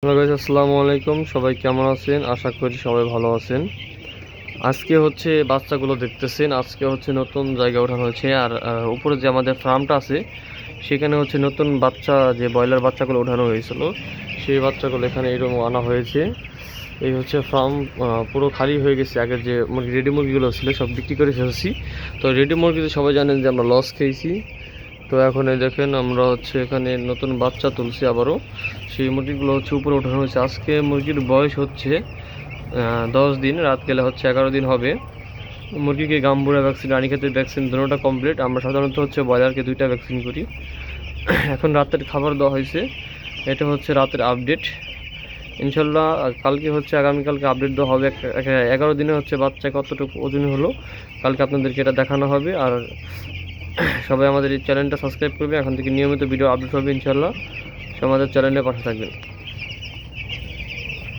Hello guys, আসসালামু আলাইকুম। সবাই কেমন আছেন? আশা করি সবাই ভালো আছেন। আজকে হচ্ছে বাচ্চাগুলো দেখতেছেন, আজকে হচ্ছে নতুন জায়গায় ওঠানো হয়েছে। আর উপরে যে আমাদের ফার্মটা আছে সেখানে হচ্ছে নতুন বাচ্চা, যে ব্রয়লার বাচ্চাগুলো ওঠানো হয়েছিল সেই বাচ্চাগুলো এখানে এরকম আনা হয়েছে। এই হচ্ছে ফার্ম পুরো খালি হয়ে গেছে। আগের যে মুরগি, রেডি মুরগিগুলো ছিল সব বিক্রি করে ফেলছি। তো রেডি মুরগিতে সবাই জানেন যে আমরা লস খেয়েছি। তো এখন এই দেখেন আমরা হচ্ছে এখানে নতুন বাচ্চা তুলছি আবারও। সেই মুরগিগুলো হচ্ছে উপরে ওঠানো হয়েছে। আজকে মুরগির বয়স হচ্ছে 10 দিন, রাত গেলে হচ্ছে 11 দিন হবে। মুরগিকে গাম্বুরা ভ্যাকসিন, রানীক্ষেতের ভ্যাকসিন দুটোটা কমপ্লিট। আমরা সাধারণত হচ্ছে ব্রয়লারকে 2টা ভ্যাকসিন করি। এখন রাতের খাবার দেওয়া হয়েছে। এটা হচ্ছে রাতের আপডেট। ইনশাল্লাহ কালকে হচ্ছে, আগামীকালকে আপডেট দেওয়া হবে। 11 দিনে হচ্ছে বাচ্চা কতটুকু ওজন হলো কালকে আপনাদেরকে এটা দেখানো হবে। আর সবাই আমাদের এই চ্যানেলটা সাবস্ক্রাইব করবে। এখন থেকে নিয়মিত ভিডিও আপডেট হবে ইনশাল্লাহ। সব আমাদের চ্যানেলের পাশে থাকবেন।